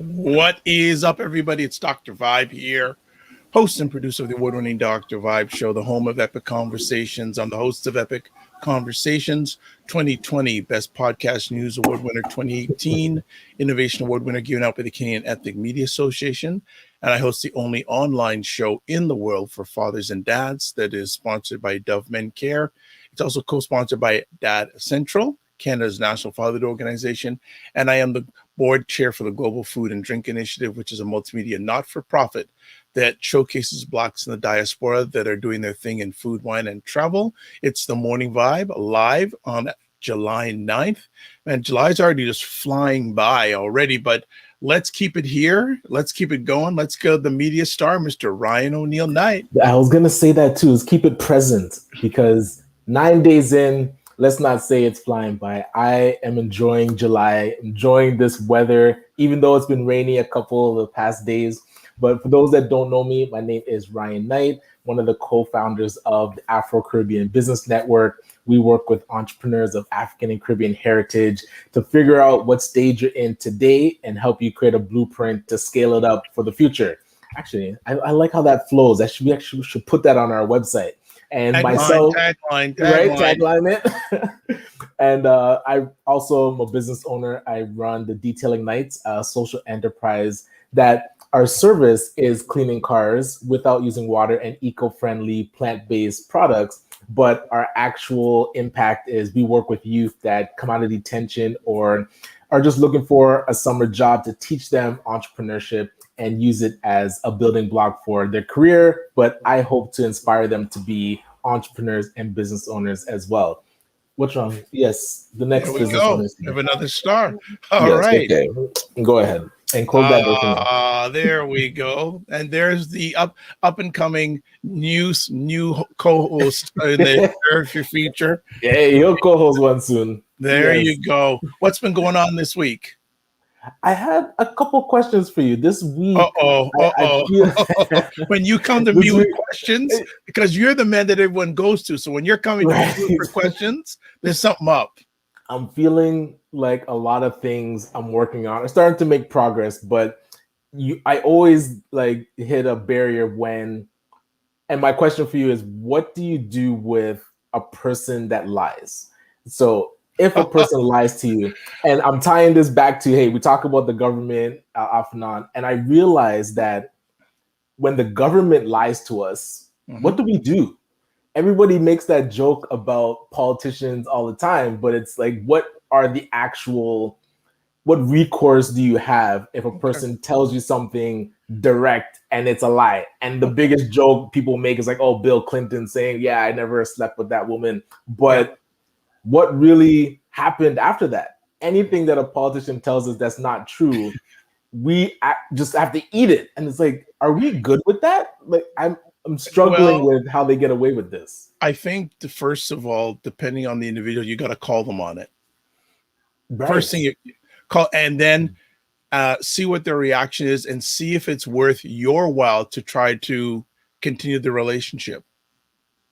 What is up, everybody? It's Dr. Vibe here, host and producer of the award-winning Dr. Vibe Show, the home of Epic Conversations. I'm the host of Epic Conversations 2020 Best Podcast News Award winner 2018, Innovation Award winner given out by the Canadian Ethnic Media Association. And I host the only online show in the world for fathers and dads that is sponsored by Dove Men Care. It's also co-sponsored by Dad Central, Canada's national fatherhood organization. And I am the board chair for the Global Food and Drink Initiative, which is a multimedia not-for-profit that showcases Blacks in the diaspora that are doing their thing in food, wine, and travel. It's the Morning Vibe live on July 9th. And July's already just flying by already, but let's keep it here. Let's keep it going. Let's go the media star, Mr. Ryan Oneil Knight. I was going to say that too, is keep it present, because 9 days in, let's not say it's flying by. I am enjoying July, enjoying this weather, even though it's been rainy a couple of the past days. But for those that don't know me, my name is Ryan Knight, one of the co-founders of the Afro-Caribbean Business Network. We work with entrepreneurs of African and Caribbean heritage to figure out what stage you're in today and help you create a blueprint to scale it up for the future. Actually, I like how that flows. We actually should put that on our website. And Tagline it. And I also am a business owner. I run the Detailing Nights, a social enterprise that our service is cleaning cars without using water and eco-friendly plant-based products. But our actual impact is we work with youth that come out of detention or are just looking for a summer job to teach them entrepreneurship and use it as a building block for their career. But I hope to inspire them to be entrepreneurs and business owners as well. What's wrong? Yes, the next business owners. We have another star. All right. Okay. Go ahead and close that door. There we go. And there's the up and coming new co-host in the Your Future. Yeah, he'll co-host one soon. There you go. What's been going on this week? I had a couple questions for you this week. When you come to me with questions, because you're the man that everyone goes to. So when you're coming to me for questions, there's something up. I'm feeling like a lot of things I'm working on are starting to make progress, but I always like hit a barrier when, and my question for you is, what do you do with a person that lies? So if a person lies to you, and I'm tying this back to, hey, we talk about the government off and on, and I realize that when the government lies to us, what do we do? Everybody makes that joke about politicians all the time, but it's like, what recourse do you have if a person tells you something direct and it's a lie? And the biggest joke people make is like, oh, Bill Clinton saying, yeah, I never slept with that woman. But what really happened after that? Anything that a politician tells us that's not true, we just have to eat it. And it's like, are we good with that? Like, I'm struggling with how they get away with this. I think first of all, depending on the individual, you got to call them on it. Right. First thing you call, and then see what their reaction is and see if it's worth your while to try to continue the relationship.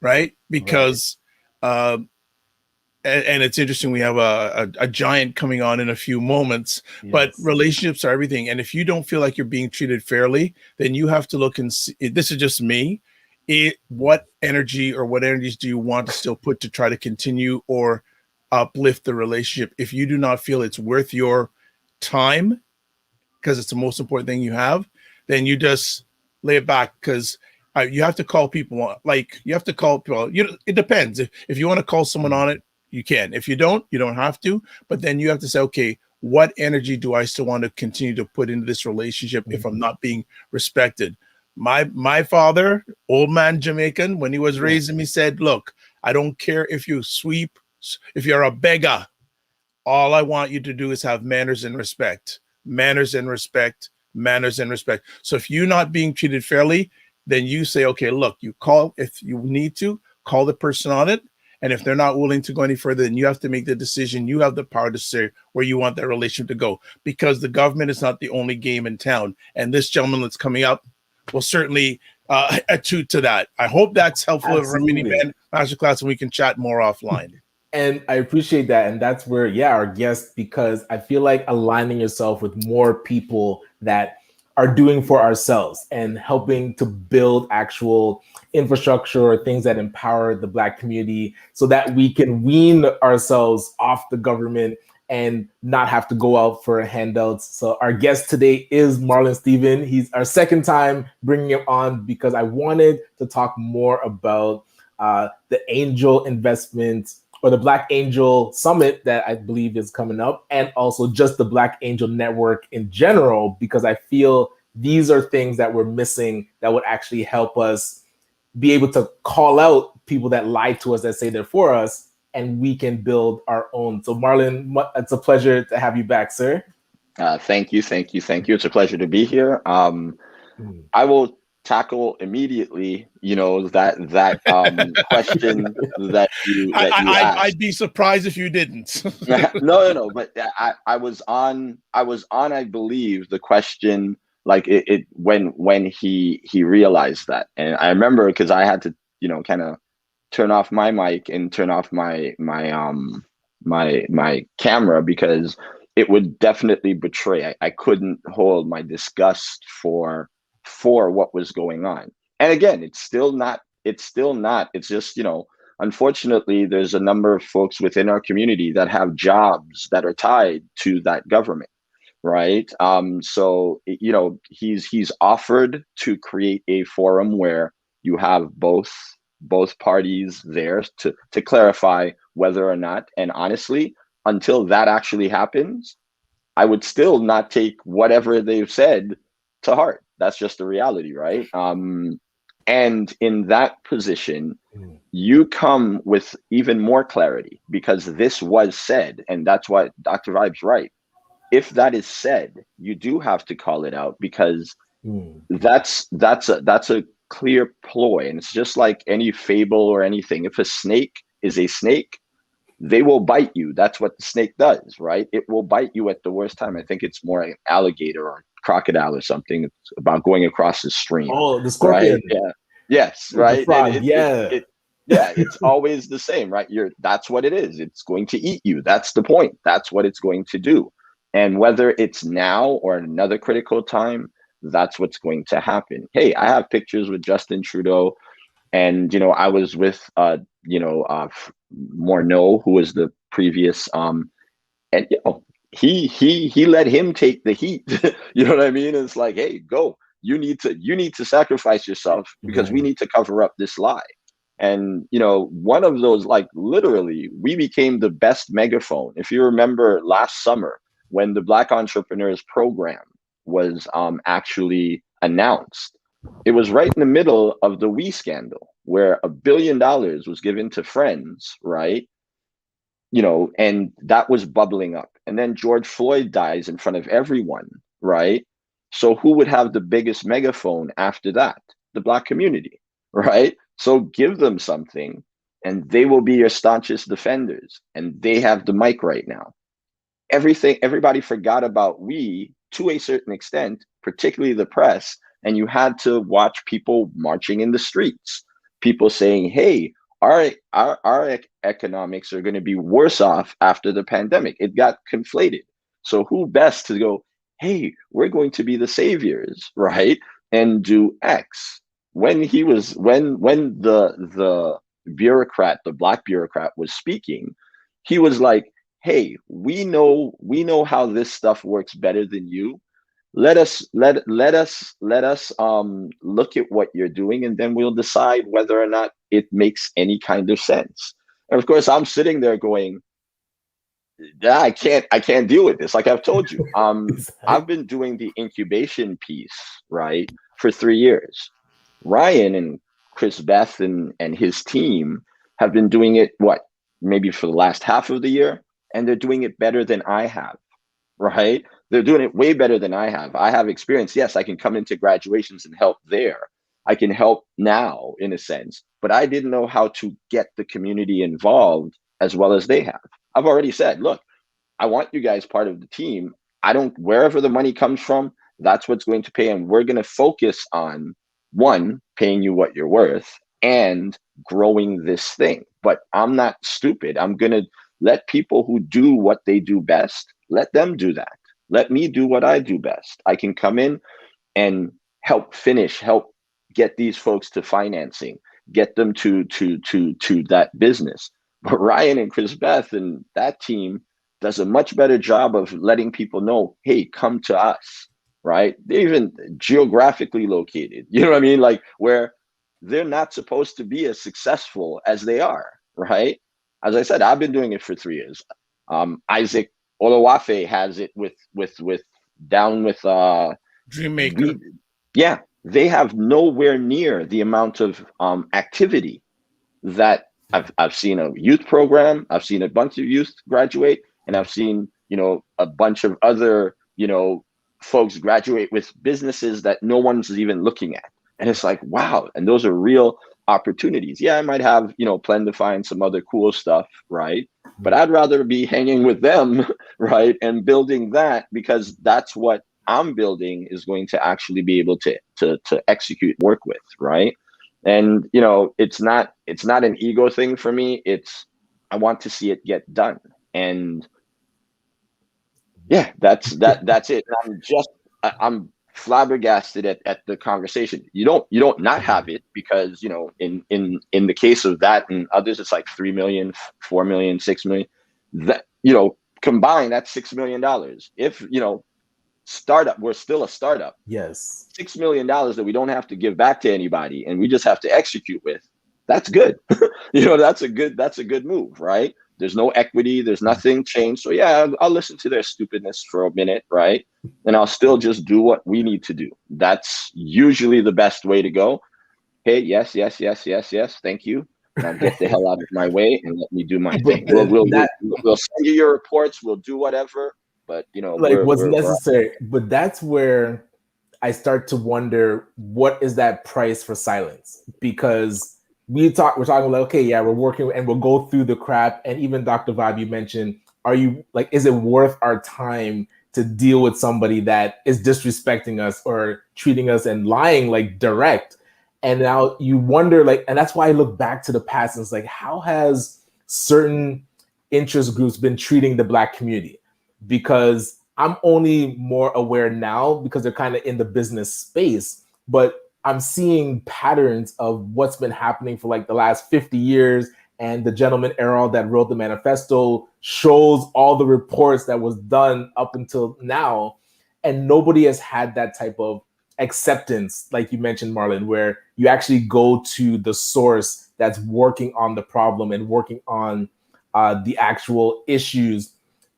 Right? Because and it's interesting, we have a giant coming on in a few moments, but relationships are everything. And if you don't feel like you're being treated fairly, then you have to look and see. This is just me. what energy or what energies do you want to still put to try to continue or uplift the relationship? If you do not feel it's worth your time, because it's the most important thing you have, then you just lay it back. Because you have to call people, like you have to call people. It depends. If you want to call someone on it, you can. If you don't have to. But then you have to say, okay, what energy do I still want to continue to put into this relationship if I'm not being respected? My father, old man Jamaican, when he was raising me, said, look, I don't care if you sweep, if you're a beggar, all I want you to do is have manners and respect. Manners and respect. Manners and respect. So if you're not being treated fairly, then you say, okay, look, you call, if you need to, call the person on it. And if they're not willing to go any further, then you have to make the decision. You have the power to say where you want that relationship to go, because the government is not the only game in town. And this gentleman that's coming up will certainly attune to that. I hope that's helpful for a minivan masterclass, and we can chat more offline. And I appreciate that. And that's where, our guest, because I feel like aligning yourself with more people that are doing for ourselves and helping to build actual infrastructure or things that empower the Black community so that we can wean ourselves off the government and not have to go out for handouts. So our guest today is Marlon Stephen. He's our second time bringing him on because I wanted to talk more about the angel investment, or the Black Angel Summit that I believe is coming up, and also just the Black Angel Network in general, because I feel these are things that we're missing that would actually help us be able to call out people that lie to us, that say they're for us, and we can build our own. So Marlon, it's a pleasure to have you back, sir. Thank you. It's a pleasure to be here. I will tackle immediately, that question that you asked. I'd be surprised if you didn't. No, but I was on, I believe, the question, like it when he realized that. And I remember, because I had to, kind of turn off my mic and turn off my camera, because it would definitely betray. I couldn't hold my disgust for what was going on. And again, it's just, unfortunately, there's a number of folks within our community that have jobs that are tied to that government, right? So, he's offered to create a forum where you have both parties there to clarify whether or not. And honestly, until that actually happens, I would still not take whatever they've said to heart. That's just the reality, right? And in that position, you come with even more clarity, because this was said, and that's why Dr. Vibe's right. If that is said, you do have to call it out, because that's a clear ploy. And it's just like any fable or anything. If a snake is a snake, they will bite you. That's what the snake does, right? It will bite you at the worst time. I think it's more like an alligator or crocodile or something. It's about going across the stream. Oh, the scorpion. Right? Yeah. Yes, right. The frog. It's always the same, right? That's what it is. It's going to eat you. That's the point. That's what it's going to do. And whether it's now or another critical time, that's what's going to happen. Hey, I have pictures with Justin Trudeau, and I was with Morneau, who was the previous and he let him take the heat. You know what I mean? It's like, hey, go. You need to sacrifice yourself, because we need to cover up this lie. And one of those, like, literally, we became the best megaphone. If you remember last summer, when the Black Entrepreneurs Program was actually announced, it was right in the middle of the We scandal, where $1 billion was given to friends, right? And that was bubbling up. And then George Floyd dies in front of everyone, right? So who would have the biggest megaphone after that? The Black community, right? So give them something, and they will be your staunchest defenders. And they have the mic right now. Everybody forgot about We to a certain extent, particularly the press. And you had to watch people marching in the streets, people saying, hey, our economics are going to be worse off after the pandemic. It got conflated. So who best to go, hey, we're going to be the saviors, right? And do X. when he was when the bureaucrat, the black bureaucrat, was speaking, he was like, hey, we know how this stuff works better than you. Let us look at what you're doing, and then we'll decide whether or not it makes any kind of sense. And of course, I'm sitting there going, yeah, I can't deal with this. Like I've told you, I've been doing the incubation piece, right, for 3 years. Ryan and Chris Beth and his team have been doing it, what, maybe for the last half of the year, and they're doing it better than I have, right? They're doing it way better than I have. I have experience. Yes, I can come into graduations and help there. I can help now in a sense, but I didn't know how to get the community involved as well as they have. I've already said, look, I want you guys part of the team. I don't, wherever the money comes from, that's what's going to pay. And we're going to focus on, one, paying you what you're worth and growing this thing. But I'm not stupid. I'm going to let people who do what they do best, let them do that. Let me do what I do best. I can come in and help get these folks to financing, get them to that business. But Ryan and Chris Beth and that team does a much better job of letting people know, hey, come to us, right? They're even geographically located, you know what I mean? Like where they're not supposed to be as successful as they are, right? As I said, I've been doing it for 3 years. Isaac Olawafe has it with down with Dreammaker. Yeah, they have nowhere near the amount of activity that I've seen a youth program, I've seen a bunch of youth graduate, and I've seen, a bunch of other, folks graduate with businesses that no one's even looking at. And it's like, wow. And those are real opportunities. Yeah, I might have, plan to find some other cool stuff, right? But I'd rather be hanging with them, right? And building that, because that's what I'm building is going to actually be able to execute, work with, right? And it's not an ego thing for me. It's, I want to see it get done. And yeah, that's it. And I'm flabbergasted at the conversation. You don't not have it, because in the case of that and others, it's like 3 million, 4 million, 6 million. That combined, that's $6 million. If startup, we're still a startup. Yes. $6 million that we don't have to give back to anybody and we just have to execute with. That's good. That's a good move, right? There's no equity, there's nothing changed. So yeah, I'll listen to their stupidness for a minute, right? And I'll still just do what we need to do. That's usually the best way to go. Hey, yes, thank you. Now get the hell out of my way and let me do my thing. We'll send you your reports, we'll do whatever, but what's necessary. But that's where I start to wonder, what is that price for silence? Because we're talking like, okay, yeah, we're working and we'll go through the crap. And even Dr. Vibe, you mentioned, is it worth our time to deal with somebody that is disrespecting us or treating us and lying like direct? And now you wonder, and that's why I look back to the past and it's like, how has certain interest groups been treating the Black community? Because I'm only more aware now because they're kind of in the business space, but I'm seeing patterns of what's been happening for the last 50 years. And the gentleman Errol that wrote the manifesto shows all the reports that was done up until now. And nobody has had that type of acceptance, like you mentioned, Marlon, where you actually go to the source that's working on the problem and working on the actual issues.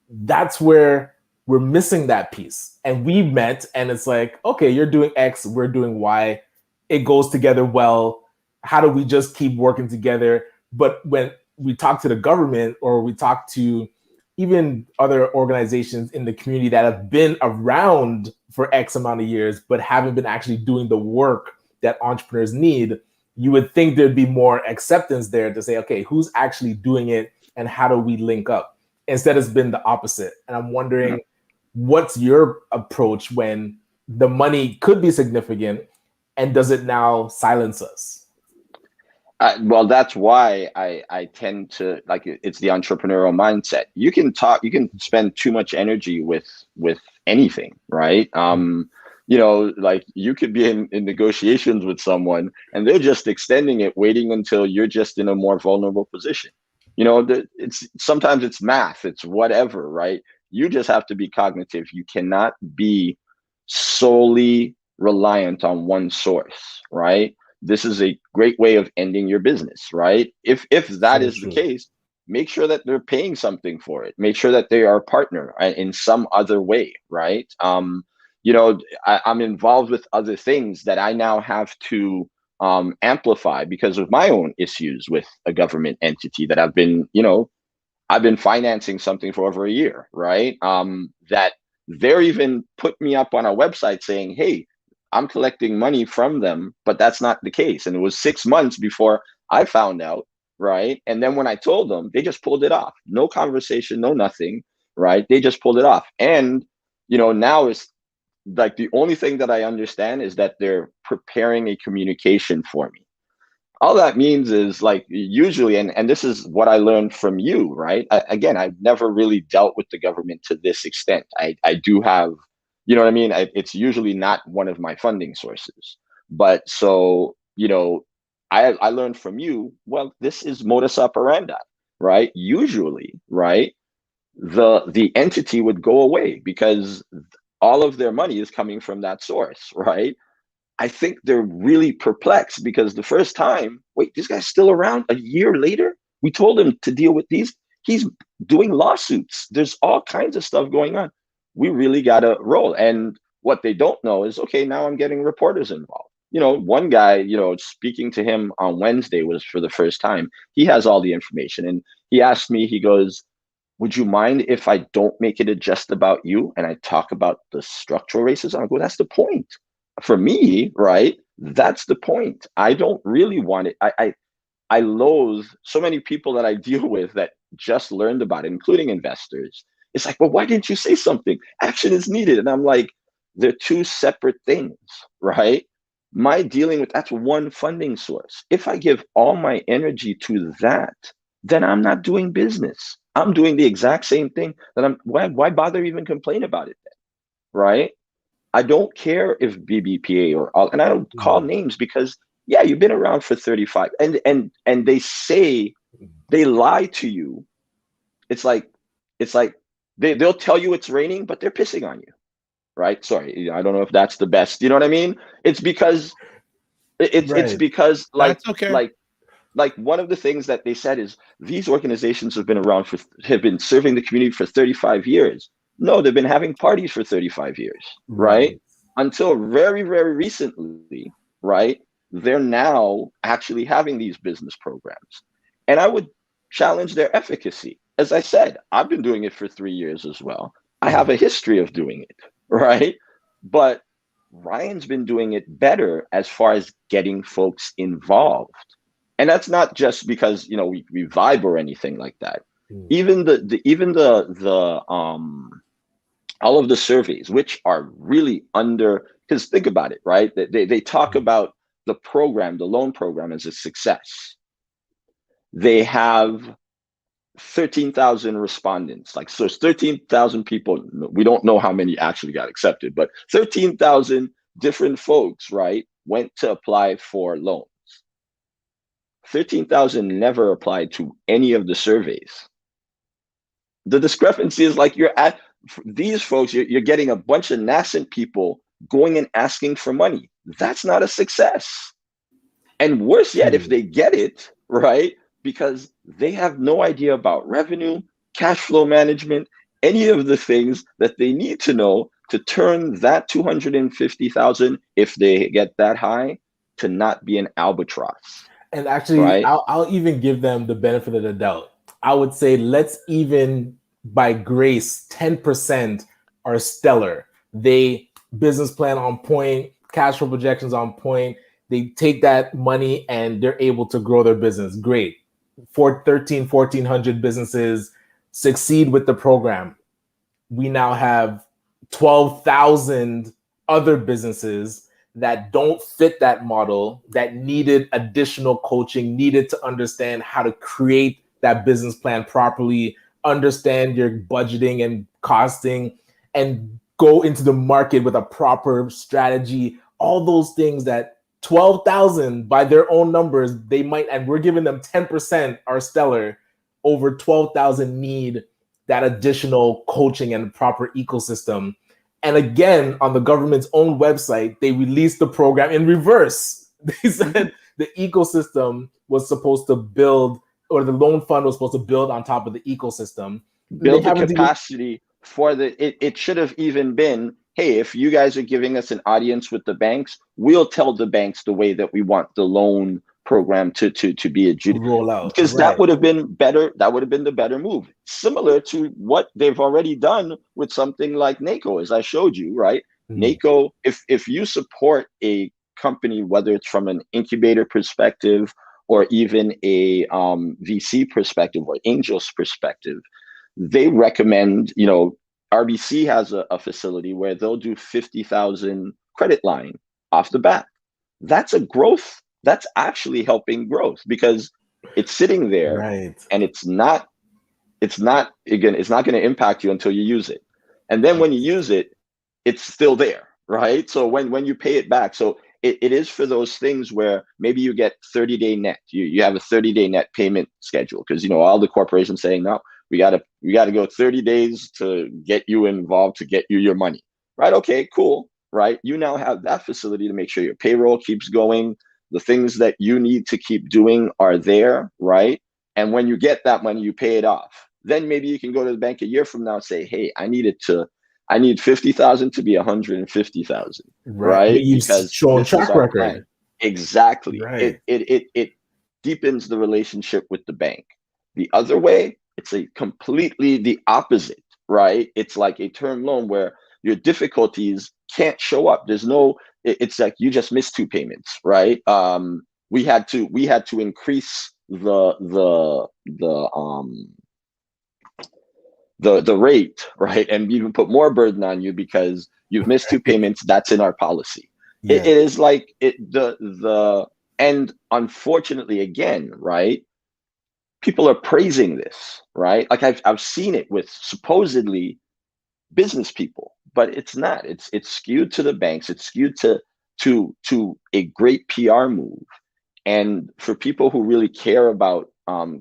That's where we're missing that piece. And we met and it's like, okay, you're doing X, we're doing Y. It goes together well. How do we just keep working together? But when we talk to the government or we talk to even other organizations in the community that have been around for X amount of years, but haven't been actually doing the work that entrepreneurs need, you would think there'd be more acceptance there to say, okay, who's actually doing it and how do we link up? Instead, it's been the opposite. And I'm wondering, what's your approach when the money could be significant, and does it now silence us? Well, that's why I tend to it's the entrepreneurial mindset. You can spend too much energy with anything, right? like you could be in negotiations with someone and they're just extending it, waiting until you're just in a more vulnerable position. It's sometimes it's math, it's whatever, right? You just have to be cognitive. You cannot be solely reliant on one source, right? This is a great way of ending your business, right? If that So is the true. case, make sure that they're paying something for it. Make sure that they are a partner in some other way, right? I'm involved with other things that I now have to amplify because of my own issues with a government entity that I've been financing something for over a year, right? That they're even put me up on a website saying, hey, I'm collecting money from them, but that's not the case. And it was 6 months before I found out, right? And then when I told them, they just pulled it off. No conversation, no nothing, right? They just pulled it off. And, now it's like the only thing that I understand is that they're preparing a communication for me. All that means is like usually, and this is what I learned from you, right? Again, I've never really dealt with the government to this extent. I do have, you know what I mean? It's usually not one of my funding sources. But so, I learned from you, well, this is modus operandi, right? Usually, right? The entity would go away because all of their money is coming from that source, right? I think they're really perplexed because the first time, wait, this guy's still around a year later? We told him to deal with these. He's doing lawsuits. There's all kinds of stuff going on. We really got to roll. And what they don't know is, okay, now I'm getting reporters involved. One guy, speaking to him on Wednesday was for the first time. He has all the information. And he asked me, he goes, would you mind if I don't make it just about you and I talk about the structural racism? I go, that's the point. For me, right? That's the point. I don't really want it. I loathe so many people that I deal with that just learned about it, including investors. It's like, well, why didn't you say something? Action is needed. And I'm like, they're two separate things, right? My dealing with that's one funding source. If I give all my energy to that, then I'm not doing business. I'm doing the exact same thing that why bother even complain about it then? Right? I don't care if BBPA or all, and I don't call names because yeah, you've been around for 35 and they say they lie to you. It's like they'll tell you it's raining, but they're pissing on you. Right? Sorry, I don't know if that's the best. You know what I mean? It's because it's Right. because That's okay. like one of the things that they said is these organizations have been serving the community for 35 years. No, they've been having parties for 35 years, right? Right. Until very, very recently, right? They're now actually having these business programs. And I would challenge their efficacy. As I said, I've been doing it for 3 years as well. I have a history of doing it, right? But Ryan's been doing it better as far as getting folks involved. And that's not just because we vibe or anything like that. Even the all of the surveys, which are really because think about it, right? They talk about the program, the loan program, as a success. They have 13,000 respondents. Like, so it's 13,000 people. We don't know how many actually got accepted, but 13,000 different folks, right, went to apply for loans. 13,000 never applied to any of the surveys. The discrepancy is like these folks, you're getting a bunch of nascent people going and asking for money. That's not a success. And worse yet, if they get it, right, because they have no idea about revenue, cash flow management, any of the things that they need to know to turn that 250,000, if they get that high, to not be an albatross. And actually, right? I'll even give them the benefit of the doubt. I would say let's even by grace 10% are stellar. They business plan on point, cash flow projections on point. They take that money and they're able to grow their business. Great. 1,400 businesses succeed with the program. We now have 12,000 other businesses that don't fit that model, that needed additional coaching, needed to understand how to create that business plan properly, understand your budgeting and costing, and go into the market with a proper strategy, all those things that 12,000 by their own numbers, they might, and we're giving them 10% are stellar, over 12,000 need that additional coaching and proper ecosystem. And again, on the government's own website, they released the program in reverse. They said the ecosystem was supposed to build, or the loan fund was supposed to build on top of the ecosystem. Build the capacity for it should have even been, hey, if you guys are giving us an audience with the banks, we'll tell the banks the way that we want the loan program to be adjudicated. Roll out. Because that would have been better. That would have been the better move. Similar to what they've already done with something like NACO, as I showed you, right? NACO, if you support a company, whether it's from an incubator perspective or even a VC perspective or angels perspective, they recommend, RBC has a facility where they'll do 50,000 credit line off the bat. That's a growth. That's actually helping growth because it's sitting there, and it's not going to impact you until you use it. And then when you use it, it's still there, right? So when you pay it back, so it is for those things where maybe you get 30-day net. You have a 30-day net payment schedule because all the corporations saying, no, we got to go 30 days to get you involved, to get you your money, right? Okay, cool, right? You now have that facility to make sure your payroll keeps going. The things that you need to keep doing are there, right? And when you get that money, you pay it off. Then maybe you can go to the bank a year from now and say, hey, I need 50,000 to be 150,000, right? Because shown track record. Plan. Exactly. Right. It deepens the relationship with the bank. The other way, it's completely the opposite, right? It's like a term loan where your difficulties can't show up. It's like you just missed 2 payments, right? We had to increase the rate, right? And even put more burden on you because you've missed 2 payments. That's in our policy. Yeah. It is like and unfortunately, again, right? People are praising this, right? Like I've seen it with supposedly business people, but it's not. It's skewed to the banks. It's skewed to a great PR move. And for people who really care about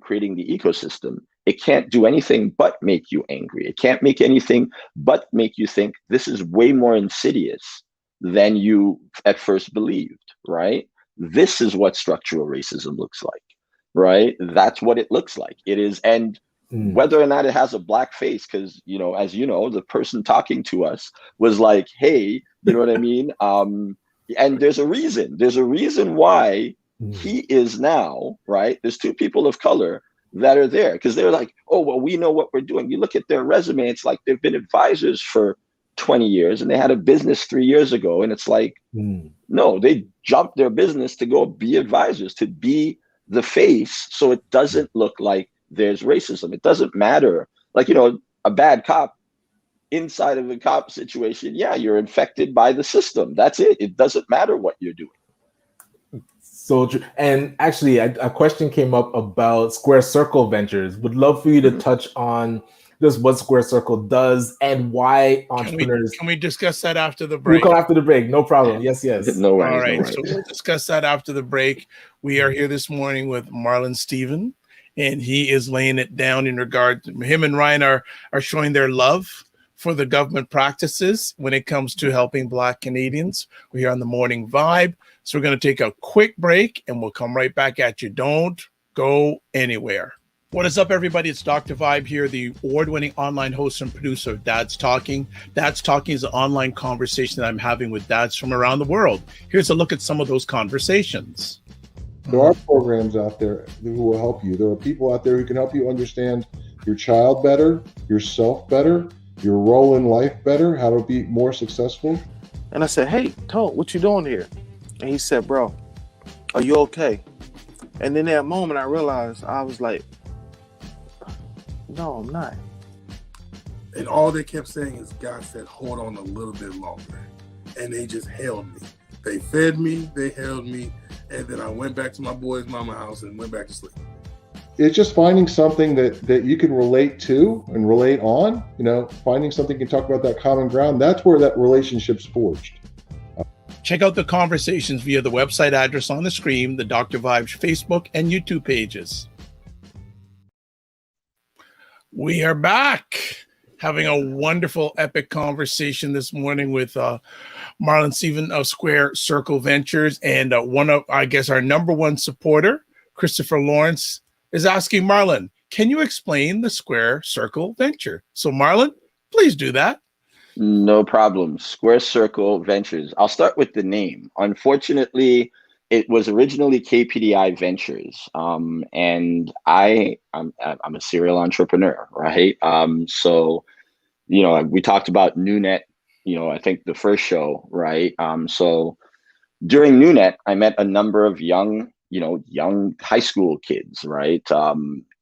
creating the ecosystem, it can't do anything but make you angry. It can't make anything but make you think this is way more insidious than you at first believed, right? This is what structural racism looks like, right? That's what it looks like. It is, and whether or not it has a black face, because, as you know, the person talking to us was like, hey, you know what I mean? And there's a reason why he is now, right? There's 2 people of color that are there because they're like, oh, well, we know what we're doing. You look at their resume, it's like they've been advisors for 20 years and they had a business 3 years ago. And it's like, no, they jumped their business to go be advisors, to be the face. So it doesn't look like there's racism. It doesn't matter. Like, a bad cop inside of a cop situation. Yeah, you're infected by the system. That's it. It doesn't matter what you're doing. So true. And actually, a question came up about Square Circle Ventures. Would love for you to touch on just what Square Circle does and why entrepreneurs. Can we discuss that after the break? We'll come after the break. No problem. Yes. No worries. All right. So we'll discuss that after the break. We are here this morning with Marlon Stephen, and he is laying it down in regard to him and Ryan are showing their love for the government practices when it comes to helping Black Canadians. We're here on the Morning Vibe. So we're going to take a quick break and we'll come right back at you. Don't go anywhere. What is up, everybody? It's Dr. Vibe here, the award-winning online host and producer of Dad's Talking. Dad's Talking is an online conversation that I'm having with dads from around the world. Here's a look at some of those conversations. There are programs out there who will help you. There are people out there who can help you understand your child better, yourself better, your role in life better, how to be more successful. And I said, hey, Toad, what you doing here? And he said, bro, are you okay? And in that moment, I realized, I was like, no, I'm not. And all they kept saying is, God said, hold on a little bit longer. And they just held me. They fed me, they held me, and then I went back to my boy's mama house and went back to sleep. it's just finding something that you can relate to and relate on, finding something you can talk about, that common ground. That's where that relationship's forged. Check out the conversations via the website address on the screen, the Dr. Vibes Facebook and YouTube pages. We are back, having a wonderful, epic conversation this morning with Marlon Steven of Square Circle Ventures, and one of, I guess, our number one supporter, Christopher Lawrence, is asking Marlon, can you explain the Square Circle Venture? So Marlon, please do that. No problem. Square Circle Ventures. I'll start with the name. Unfortunately, it was originally KPDI Ventures, and I'm a serial entrepreneur, right? So, we talked about NewNet, I think the first show, right? So during NewNet, I met a number of young high school kids, right?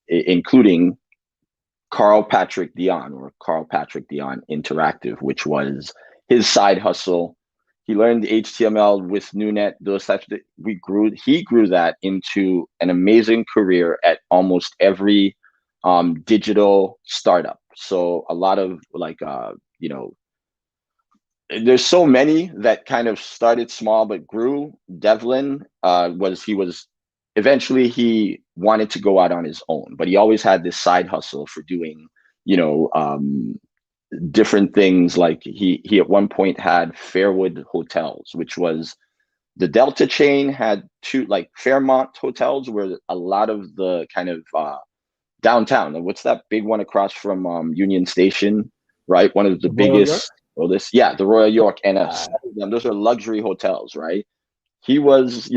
Including Carl Patrick Dion Interactive, which was his side hustle. He learned HTML with NewNet, those types of he grew that into an amazing career at almost every digital startup. So a lot of there's so many that kind of started small but grew. Devlin eventually he wanted to go out on his own, but he always had this side hustle for doing, different things. Like he at one point had Fairwood Hotels, which was the Delta chain, had two, like Fairmont hotels, where a lot of the kind of downtown. What's that big one across from Union Station? Right, one of the biggest. The Royal York, and those are luxury hotels, right? He was,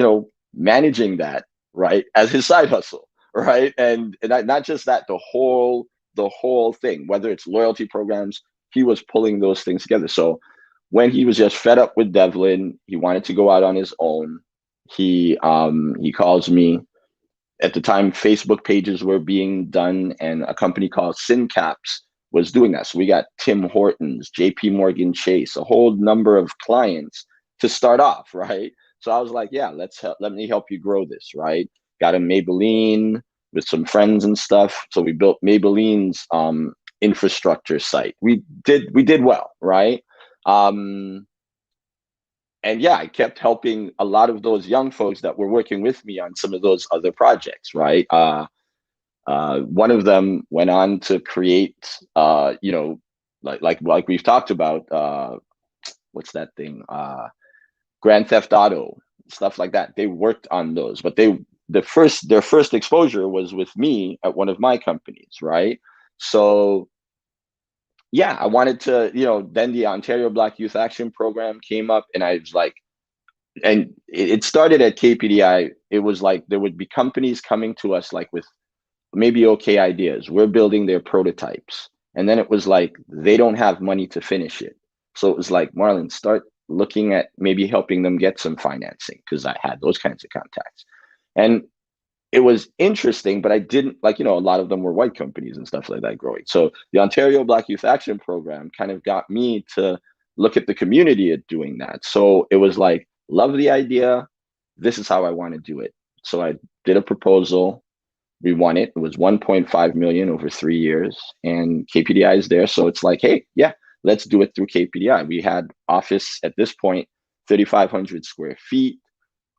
managing that, right, as his side hustle, right? And not just that, the whole thing, whether it's loyalty programs, he was pulling those things together. So when he was just fed up with Devlin, he wanted to go out on his own. He calls me. At the time, Facebook pages were being done, and a company called SynCaps was doing that. So we got Tim Hortons, JP Morgan Chase, a whole number of clients to start off, right? So I was like, yeah, let me help you grow this, right? Got a Maybelline with some friends and stuff. So we built Maybelline's infrastructure site. We did well, right? And yeah, I kept helping a lot of those young folks that were working with me on some of those other projects, right? One of them went on to create, like we've talked about, what's that thing? Grand Theft Auto, stuff like that. They worked on those, but their first exposure was with me at one of my companies, right? So yeah, I wanted to, then the Ontario Black Youth Action Program came up, and I was like, and it started at KPDI. It was like there would be companies coming to us like with maybe okay ideas. We're building their prototypes. And then it was like, they don't have money to finish it. So it was like, Marlon, start looking at maybe helping them get some financing, because I had those kinds of contacts. And it was interesting, but I didn't a lot of them were white companies and stuff like that growing. So the Ontario Black Youth Action Program kind of got me to look at the community at doing that. So it was like, love the idea. This is how I want to do it. So I did a proposal. We won it. It was 1.5 million over 3 years, and KPDI is there. So it's like, hey, yeah, let's do it through KPDI. We had office at this point, 3,500 square feet.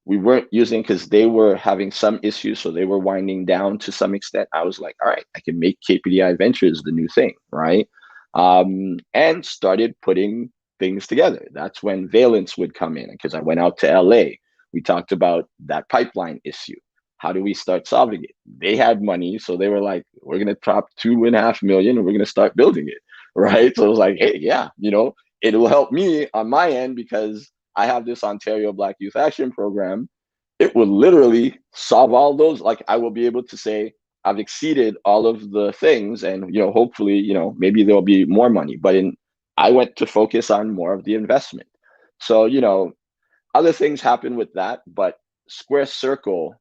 We weren't using, because they were having some issues, so they were winding down to some extent. I was like, all right, I can make KPDI Ventures the new thing, right? And started putting things together. That's when Valence would come in, because I went out to LA. We talked about that pipeline issue. How do we start solving it? They had money, so they were like, we're going to drop 2.5 million and we're going to start building it, right? So it was like, hey, yeah, it will help me on my end, because I have this Ontario Black Youth Action Program. It will literally solve all those. Like, I will be able to say, I've exceeded all of the things, and, hopefully, maybe there'll be more money. But I went to focus on more of the investment. So, other things happen with that, but Square Circle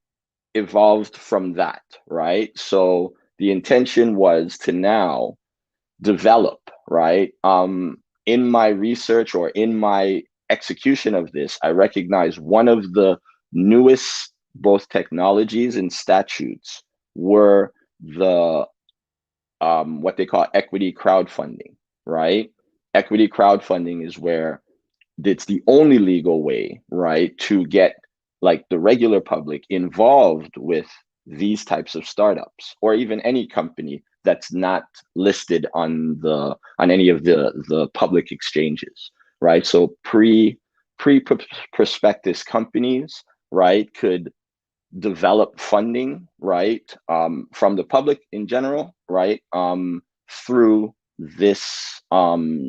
evolved from that, right? So the intention was to now develop, right? In my research or in my execution of this, I recognize one of the newest both technologies and statutes were the what they call equity crowdfunding, right? Equity crowdfunding is where it's the only legal way, right, to get like the regular public involved with these types of startups, or even any company that's not listed on any of the public exchanges, right? So pre prospectus companies, right, could develop funding, right, from the public in general, right, through this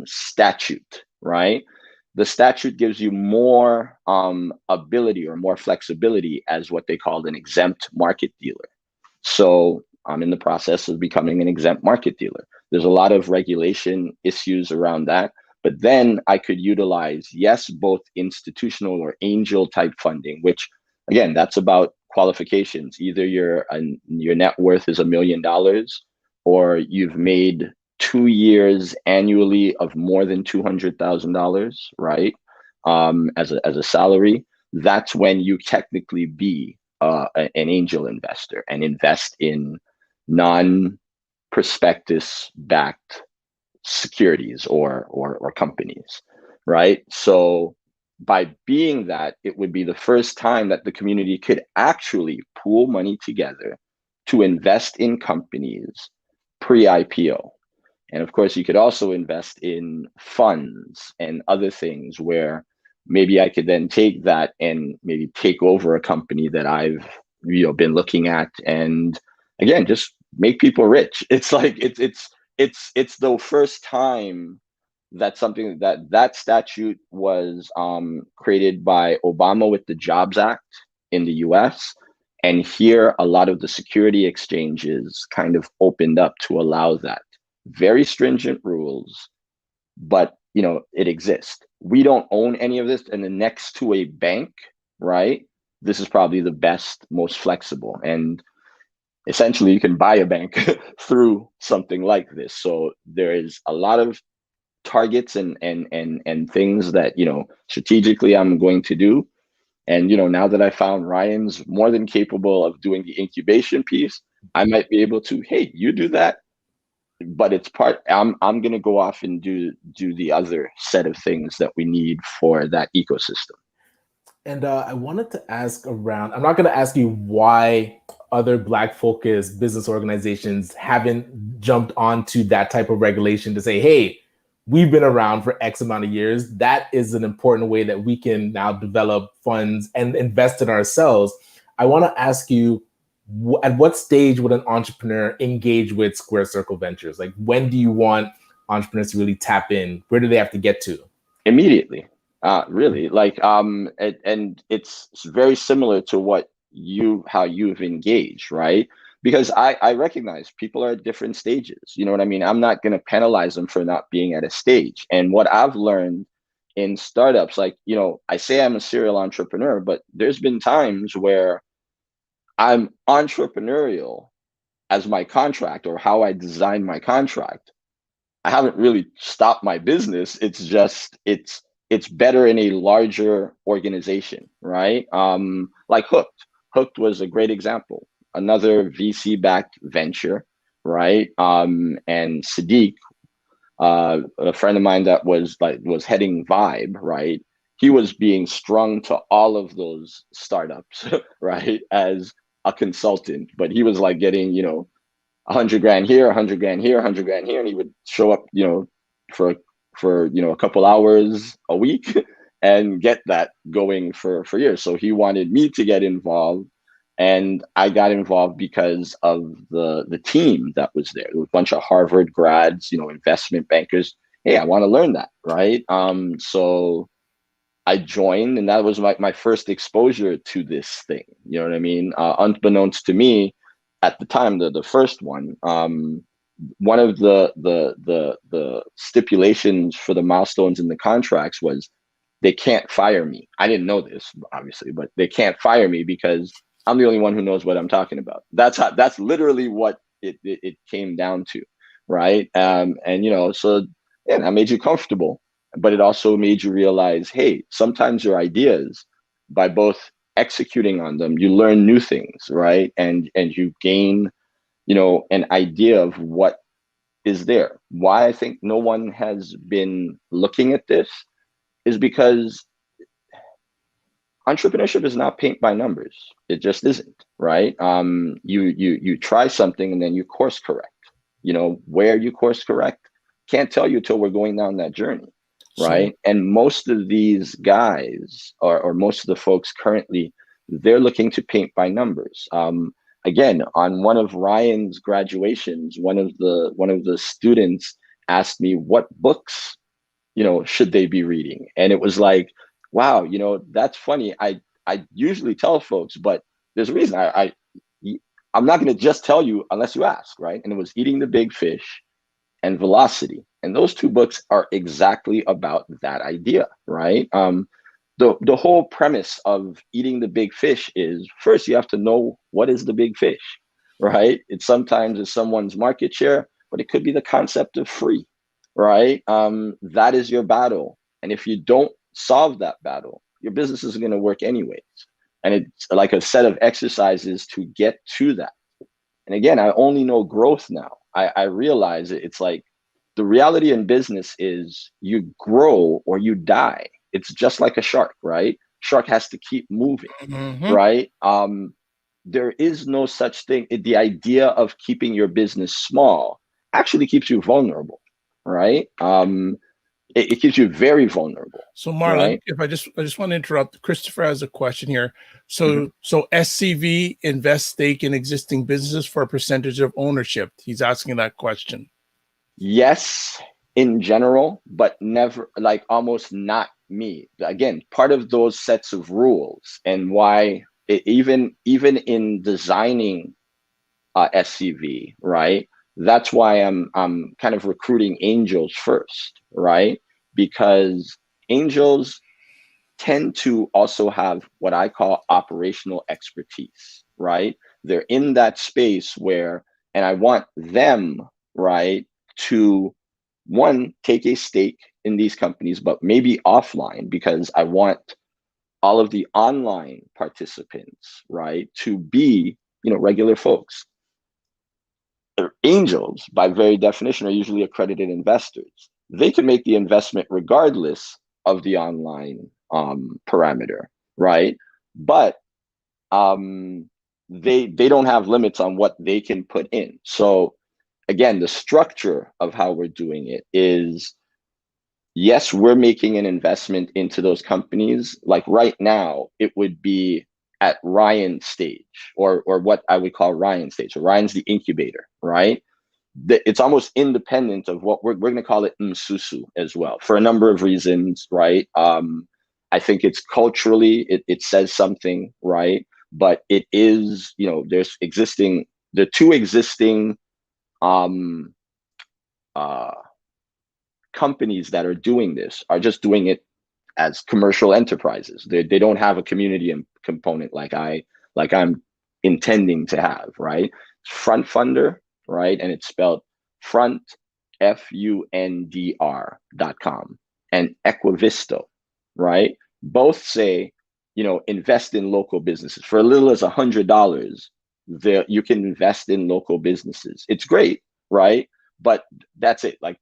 statute, right? The statute gives you more ability or more flexibility as what they called an exempt market dealer. So I'm in the process of becoming an exempt market dealer. There's a lot of regulation issues around that, but then I could utilize, yes, both institutional or angel type funding, which again, that's about qualifications. Either your net worth is $1 million, or you've made 2 years annually of more than $200,000, right? As a salary. That's when you technically be an angel investor and invest in non-prospectus backed securities or companies, right? So by being that, it would be the first time that the community could actually pool money together to invest in companies pre-IPO. And of course, you could also invest in funds and other things where maybe I could then take that and maybe take over a company that I've been looking at, and again, just make people rich. It's like it's the first time that something that statute was created by Obama with the Jobs Act in the US. And here, a lot of the security exchanges kind of opened up to allow that. Very stringent rules, but it exists. We don't own any of this, and then next to a bank, right? This is probably the best, most flexible, and essentially you can buy a bank through something like this. So there is a lot of targets and things that strategically I'm going to do. And now that I found Ryan's more than capable of doing the incubation piece, I might be able to, hey, you do that, but it's I'm going to go off and do the other set of things that we need for that ecosystem. And I wanted to ask around, I'm not going to ask you why other Black focused business organizations haven't jumped onto that type of regulation to say, hey, we've been around for X amount of years. That is an important way that we can now develop funds and invest in ourselves. I want to ask you, at what stage would an entrepreneur engage with Square Circle Ventures? Like, when do you want entrepreneurs to really tap in? Where do they have to get to? Immediately, really. Like, and it's very similar to how you've engaged, right? Because I recognize people are at different stages. You know what I mean? I'm not going to penalize them for not being at a stage. And what I've learned in startups, like, I say I'm a serial entrepreneur, but there's been times where I'm entrepreneurial as my contract or how I design my contract. I haven't really stopped my business. It's just, it's better in a larger organization, right? Like Hooked. Hooked was a great example. Another VC-backed venture, right? And Sadiq, a friend of mine that was heading Vibe, right? He was being strung to all of those startups, right, as a consultant, but he was like getting, $100,000 here, $100,000 here, $100,000 here, and he would show up, for a couple hours a week and get that going for years. So he wanted me to get involved, and I got involved because of the team that was there. There was a bunch of Harvard grads, investment bankers. Hey, I want to learn that, right? So I joined, and that was my first exposure to this thing. You know what I mean? Unbeknownst to me, at the time, the first one, one of the stipulations for the milestones in the contracts was they can't fire me. I didn't know this, obviously, but they can't fire me because I'm the only one who knows what I'm talking about. That's literally what it came down to, right? So yeah, that made you comfortable, but it also made you realize, hey, sometimes your ideas, by both executing on them, you learn new things, right? And you gain an idea of what is there. Why I think no one has been looking at this is because entrepreneurship is not paint by numbers. It just isn't, right? You try something and then you course correct. Where you course correct, can't tell you till we're going down that journey, right? And most of these guys, or most of the folks currently, they're looking to paint by numbers. Again, on one of Ryan's graduations, one of the students asked me what books, should they be reading, and it was like, wow, that's funny. I usually tell folks, but there's a reason. I'm not going to just tell you unless you ask, right? And it was Eating the Big Fish and Velocity, and those two books are exactly about that idea, right? The whole premise of Eating the Big Fish is, first you have to know what is the big fish, right? It sometimes is someone's market share, but it could be the concept of free, right? That is your battle, and if you don't solve that battle, your business isn't going to work anyways. And it's like a set of exercises to get to that. And again, I only know growth now. I realize it's like the reality in business is you grow or you die. It's just like a shark, right? Shark has to keep moving, right? There is no such thing. The idea of keeping your business small actually keeps you vulnerable, right? It keeps you very vulnerable. So Marlon, right? if I just want to interrupt, Christopher has a question here. So SCV invests stake in existing businesses for a percentage of ownership. He's asking that question. Yes, in general, but never, like almost not me. Again, part of those sets of rules, and why even in designing SCV, right? That's why I'm kind of recruiting angels first, right? Because angels tend to also have what I call operational expertise, right? They're in that space where, and I want them, right, to one, take a stake in these companies, but maybe offline, because I want all of the online participants, right, to be, regular folks. Angels, by very definition, are usually accredited investors. They can make the investment regardless of the online parameter, right? But they don't have limits on what they can put in. So again, the structure of how we're doing it is, yes, we're making an investment into those companies. Like right now, it would be at Ryan's stage, or what I would call Ryan's stage. So Ryan's the incubator, right? It's almost independent of what we're going to call it Msusu as well, for a number of reasons, right? I think it's culturally, it says something, right? But it is, there's the two existing companies that are doing this are just doing it as commercial enterprises. They don't have a community component like I'm intending to have, right? Front Funder, right? And it's spelled front, FUNDR.com, and Equivisto, right? Both say, invest in local businesses. For as little as $100, you can invest in local businesses. It's great, right? But that's it. Like,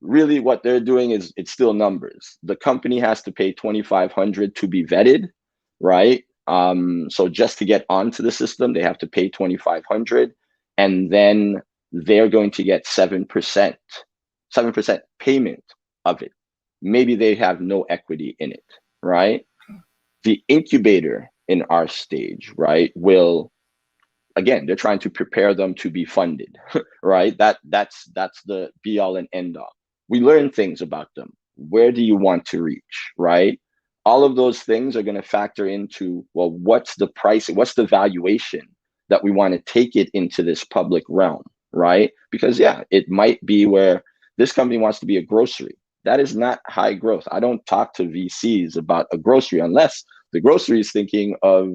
really what they're doing is, it's still numbers. The company has to pay $2,500 to be vetted, right? So just to get onto the system, they have to pay $2,500, and then they're going to get 7% payment of it. Maybe they have no equity in it, right? The incubator in our stage, right, will, again, they're trying to prepare them to be funded, right? That's the be all and end all. We learn things about them. Where do you want to reach, right? All of those things are going to factor into, well, what's the pricing? What's the valuation that we want to take it into this public realm, right? Because yeah, it might be where this company wants to be a grocery. That is not high growth. I don't talk to VCs about a grocery unless the grocery is thinking of,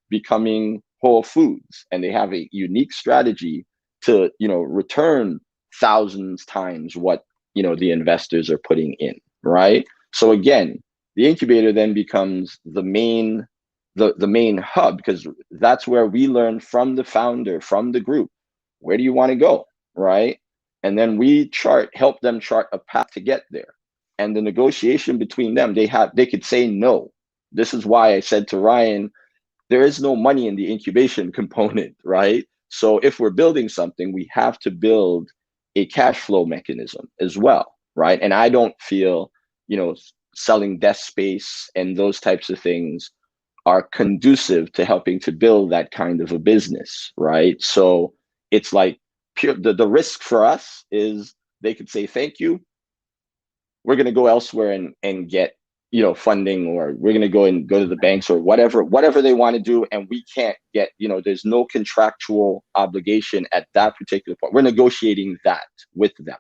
becoming Whole Foods, and they have a unique strategy to, return thousands times what, the investors are putting in, right? So again, the incubator then becomes the main hub, because that's where we learn from the founder, from the group, Where do you want to go? Right. And then we help them chart a path to get there. And the negotiation between them, they could say no. This is why I said to Ryan, there is no money in the incubation component, right? So if we're building something, we have to build a cash flow mechanism as well, right? And I don't feel, selling desk space and those types of things are conducive to helping to build that kind of a business, right? So it's like the risk for us is they could say thank you, we're going to go elsewhere and get funding, or we're going to go to the banks or whatever they want to do, and we can't get, there's no contractual obligation at that particular point. We're negotiating that with them.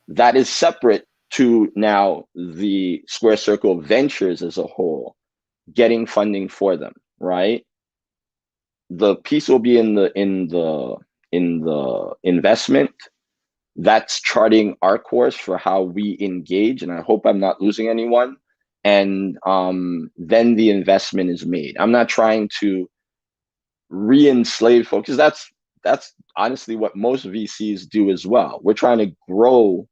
That is separate to now the Square Circle Ventures as a whole getting funding for them, right? The piece will be in the investment. That's charting our course for how we engage, and I hope I'm not losing anyone. And then the investment is made. I'm not trying to re-enslave folks, because that's honestly what most VCs do as well. We're trying to grow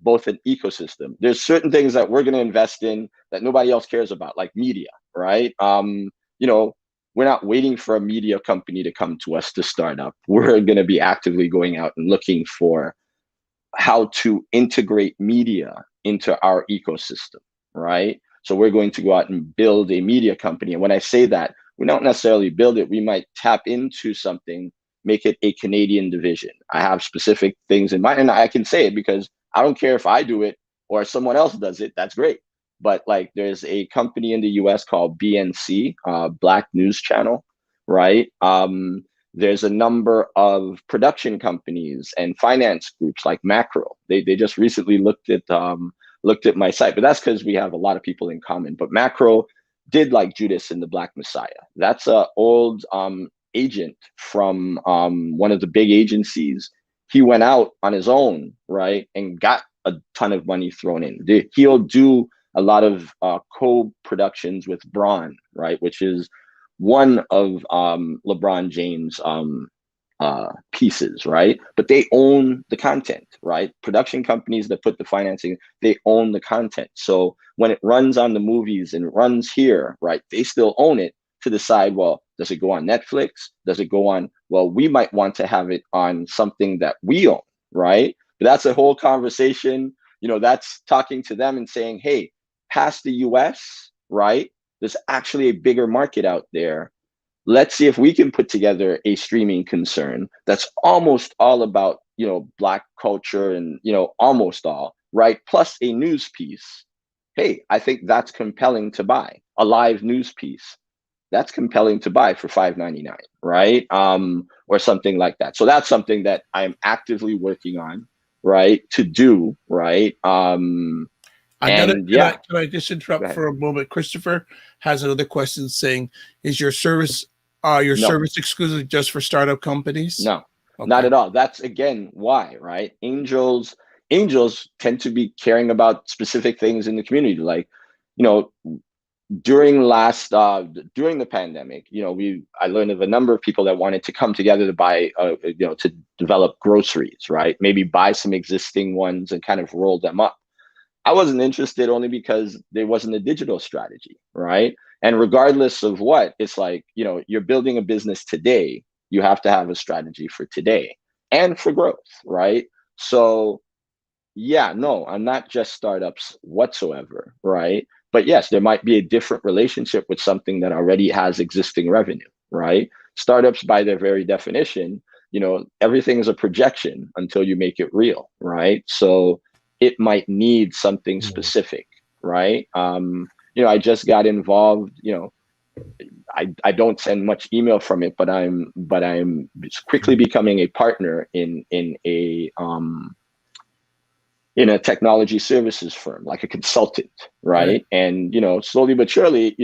both an ecosystem. There's certain things that we're going to invest in that nobody else cares about, like media, right? We're not waiting for a media company to come to us to start up. We're going to be actively going out and looking for how to integrate media into our ecosystem, right? So we're going to go out and build a media company. And when I say that, we don't necessarily build it. We might tap into something, make it a Canadian division. I have specific things in mind, and I can say it because I don't care if I do it or someone else does it. That's great. But like, there's a company in the US called BNC, Black News Channel, right? There's a number of production companies and finance groups like Macro. They just recently looked at my site, but that's because we have a lot of people in common. But Macro did like Judas and the Black Messiah. That's an old agent from one of the big agencies. He went out on his own, right, and got a ton of money thrown in. He'll do a lot of co-productions with Braun, right, which is one of LeBron James pieces, right? But they own the content, right? Production companies that put the financing, they own the content. So when it runs on the movies and it runs here, right, they still own it to decide, well, does it go on Netflix? Does it go on, well, we might want to have it on something that we own, right? But that's a whole conversation. That's talking to them and saying, hey, past the US, right? There's actually a bigger market out there. Let's see if we can put together a streaming concern that's almost all about, Black culture and, almost all, right? Plus a news piece. Hey, I think that's compelling to buy. A live news piece. That's compelling to buy for $5.99, right? Or something like that. So that's something that I'm actively working on, right? To do, right? Can I just interrupt for a moment? Christopher has another question saying, is your service service exclusive just for startup companies? No, not at all. That's again why, right? Angels tend to be caring about specific things in the community. Like, during the pandemic, I learned of a number of people that wanted to come together to buy, to develop groceries, right? Maybe buy some existing ones and kind of roll them up. I wasn't interested, only because there wasn't a digital strategy, right? And regardless of what, it's like, you're building a business today, you have to have a strategy for today and for growth, right? So yeah, no, I'm not just startups whatsoever, right? But yes, there might be a different relationship with something that already has existing revenue, right? Startups, by their very definition, everything is a projection until you make it real, right? So it might need something specific, right? I just got involved, I don't send much email from it, but I'm quickly becoming a partner in a technology services firm, like a consultant, right? And slowly but surely,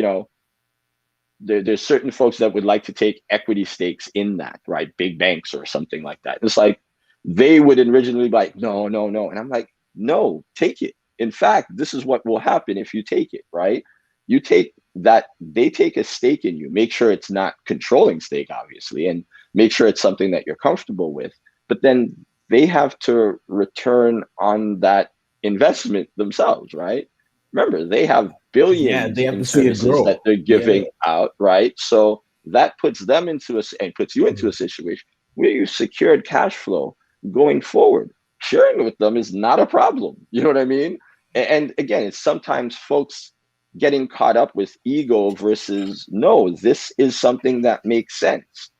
there's certain folks that would like to take equity stakes in that, right? Big banks or something like that. It's like they would originally be like, no, and I'm like, no, take it. In fact, this is what will happen if you take it, right? You take that, they take a stake in you. Make sure it's not controlling stake, obviously, and make sure it's something that you're comfortable with. But then they have to return on that investment themselves, right? Remember, they have billions they have in to see it services grow. that they're giving out, right? So that puts them into and puts you into a situation where you secured cash flow going forward. Sharing with them is not a problem. You know what I mean? And again, it's sometimes folks getting caught up with ego versus no, this is something that makes sense.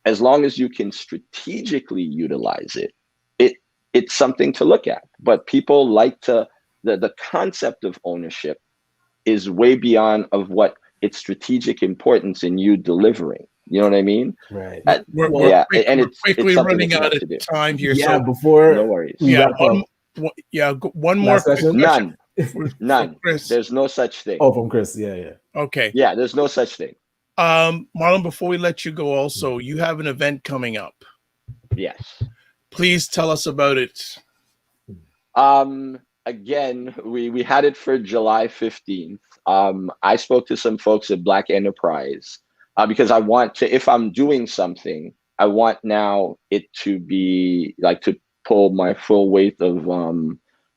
As long as you can strategically utilize it, it's something to look at. But people like to, the concept of ownership is way beyond of what its strategic importance in you delivering. You know what I mean? Right. We're it's quickly something running that you out have of to do. time here. Yeah, So before No worries. we yeah, wrap up. one more Last quick question? question. None. Chris. There's no such thing. Oh, from Chris. Yeah. Okay. Yeah, there's no such thing. Marlon, before we let you go, also, you have an event coming up. Yes. Please tell us about it. Again, we had it for July 15th. I spoke to some folks at Black Enterprise because I want to, if I'm doing something, I want now it to be like to pull my full weight of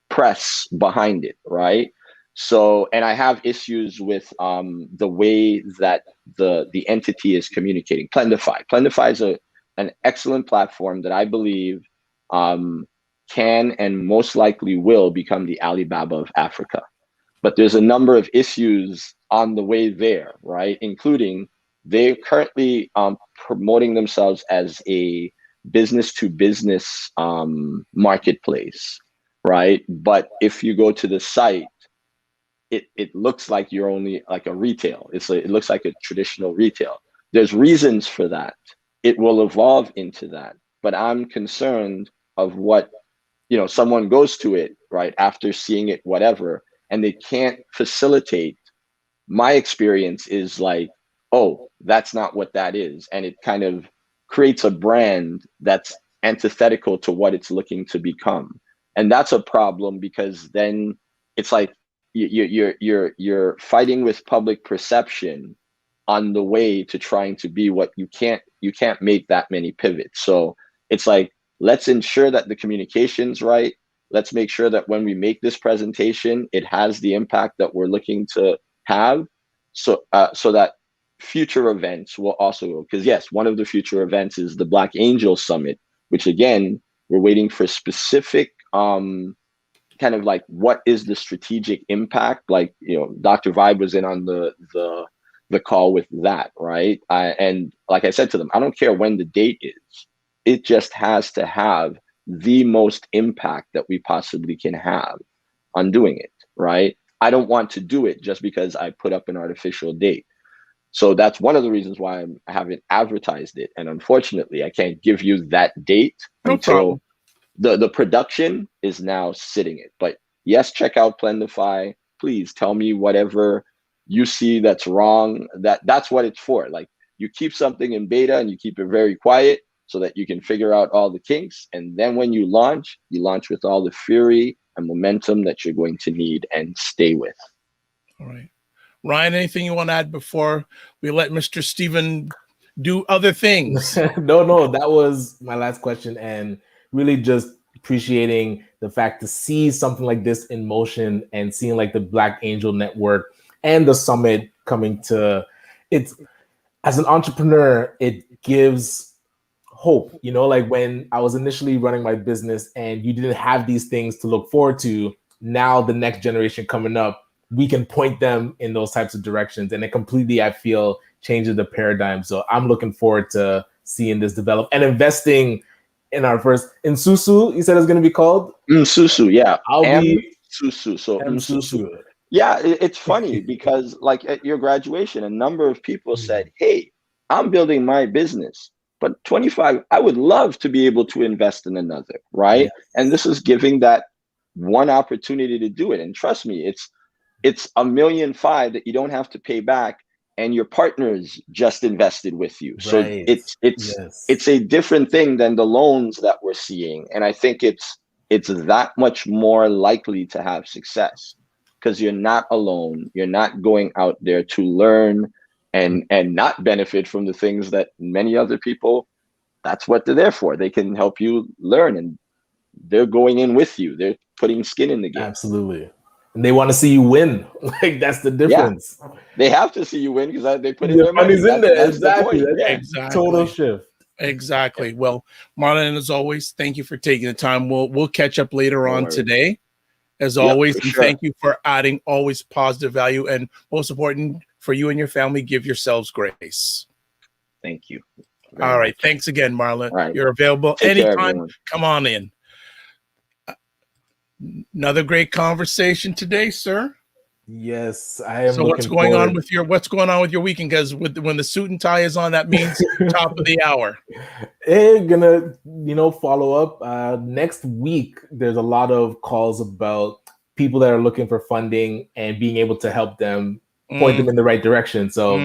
press behind it, right? So, and I have issues with the way that the entity is communicating. Plendify. Plendify is an excellent platform that I believe can and most likely will become the Alibaba of Africa. But there's a number of issues on the way there, right? Including they're currently promoting themselves as a business to business marketplace, right? But if you go to the site, it looks like you're only like a retail. It looks like a traditional retail. There's reasons for that. It will evolve into that. But I'm concerned of what, someone goes to it, right, after seeing it, whatever, and they can't facilitate. My experience is like, oh, that's not what that is. And it kind of creates a brand that's antithetical to what it's looking to become. And that's a problem because then it's like you're fighting with public perception on the way to trying to be what you can't make that many pivots. So it's like, let's ensure that the communication's right. Let's make sure that when we make this presentation, it has the impact that we're looking to have. So that future events will also, because yes, one of the future events is the Black Angel Summit, which again, we're waiting for specific kind of like what is the strategic impact. Like, Dr. Vibe was in on the call with that, right? And like I said to them, I don't care when the date is. It just has to have the most impact that we possibly can have on doing it, right? I don't want to do it just because I put up an artificial date. So that's one of the reasons why I haven't advertised it. And unfortunately, I can't give you that date until the production is now sitting it. But yes, check out Plendify. Please tell me whatever you see that's wrong. That's what it's for. Like, you keep something in beta and you keep it very quiet so that you can figure out all the kinks. And then when you launch with all the fury and momentum that you're going to need and stay with. All right. Ryan, anything you want to add before we let Mr. Steven do other things? No, that was my last question. And really just appreciating the fact to see something like this in motion and seeing like the Black Angel Network and the summit coming to it's as an entrepreneur, it gives hope, like when I was initially running my business and you didn't have these things to look forward to, now the next generation coming up, we can point them in those types of directions. And it completely, I feel, changes the paradigm. So I'm looking forward to seeing this develop and investing in our first Nsusu, you said it's going to be called? Nsusu, yeah. I'll be Nsusu. So Nsusu. Yeah, it's funny because like at your graduation, a number of people said, hey, I'm building my business. But 25, I would love to be able to invest in another, right? Yes. And this is giving that one opportunity to do it. And trust me, it's $1.5 million that you don't have to pay back, and your partners just invested with you. So it's a different thing than the loans that we're seeing. And I think it's that much more likely to have success because you're not alone. You're not going out there to learn and not benefit from the things that many other people that's what they're there for. They can help you learn, and they're going in with you. They're putting skin in the game. Absolutely. And they want to see you win. Like, that's the difference. Yeah. They have to see you win because they put in The their money. money's in there. That's Exactly. the point. That's Yeah. Exactly. total shift. Exactly. Well, Marlon, as always, thank you for taking the time. We'll catch up later No on worries. today, as Yep, always. for And sure. thank you for adding always positive value, and most important for you and your family, give yourselves grace. Thank you. All right. Thanks again, Marlon. All right. You're available Take care, anytime. everyone. Come on in. Another great conversation today, sir. Yes, I am. So what's going on with your weekend? Because when the suit and tie is on, that means top of the hour. Hey, gonna follow up next week. There's a lot of calls about people that are looking for funding and being able to help them point them in the right direction. So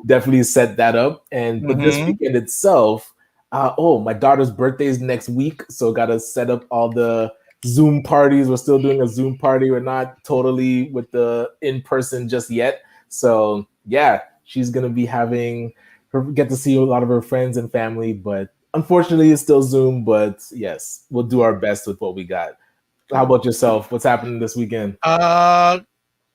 definitely set that up. But this weekend itself, my daughter's birthday is next week, so gotta set up all the Zoom parties. We're still doing a Zoom party. We're not totally with the in-person just yet. So yeah, she's gonna be having her get to see a lot of her friends and family, but unfortunately it's still Zoom. But yes, we'll do our best with what we got. How about yourself? What's happening this weekend?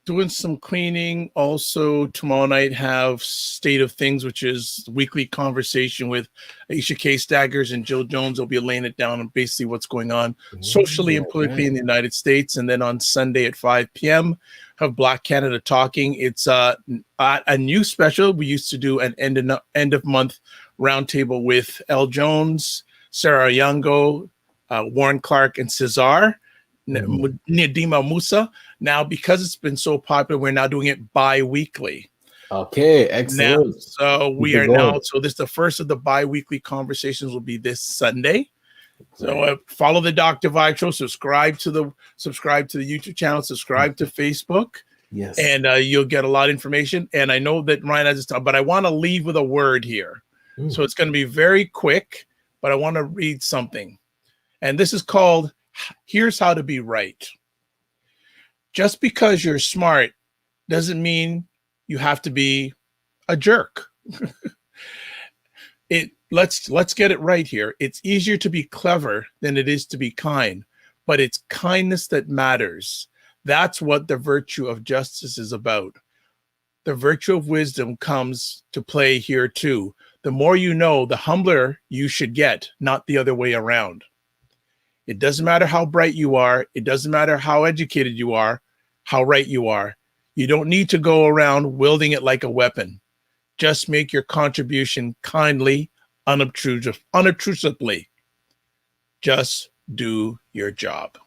Doing some cleaning. Also tomorrow night have State of Things, which is weekly conversation with Aisha K. Staggers and Jill Jones. Will be laying it down on basically what's going on socially and politically in the United States. And then on Sunday at 5 p.m. have Black Canada Talking. It's a new special. We used to do an end of month roundtable with Elle Jones, Sarah Yango, Warren Clark, and Cesar. Nadima Musa. Now, because it's been so popular, we're now doing it bi-weekly. Okay, excellent. So this is the first of the bi-weekly conversations will be this Sunday. So follow the Dr. Vibe Show, subscribe to the YouTube channel, subscribe to Facebook. Yes. And you'll get a lot of information. And I know that Ryan has his time, but I want to leave with a word here. So it's going to be very quick, but I want to read something. And this is called Here's How to Be Right. Just because you're smart doesn't mean you have to be a jerk. Let's get it right here. It's easier to be clever than it is to be kind, but it's kindness that matters. That's what the virtue of justice is about. The virtue of wisdom comes to play here too. The more you know, the humbler you should get, not the other way around. It doesn't matter how bright you are. It doesn't matter how educated you are, how right you are. You don't need to go around wielding it like a weapon. Just make your contribution kindly, unobtrusively. Just do your job.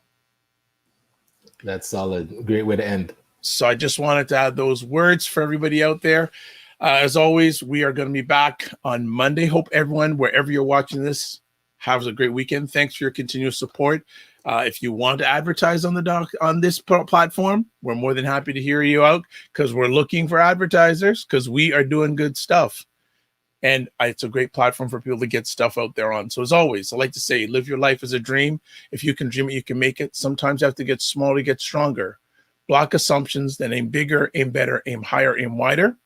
That's solid. Great way to end. So I just wanted to add those words for everybody out there. As always, we are going to be back on Monday. Hope everyone, wherever you're watching this, have a great weekend. Thanks for your continuous support. If you want to advertise on this platform, we're more than happy to hear you out because we're looking for advertisers because we are doing good stuff. And it's a great platform for people to get stuff out there on. So as always, I like to say, live your life as a dream. If you can dream it, you can make it. Sometimes you have to get smaller to get stronger. Block assumptions, then aim bigger, aim better, aim higher, aim wider.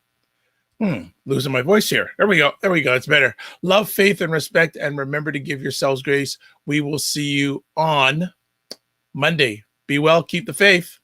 Losing my voice here. There we go. It's better. Love, faith, and respect. And remember to give yourselves grace. We will see you on Monday. Be well. Keep the faith.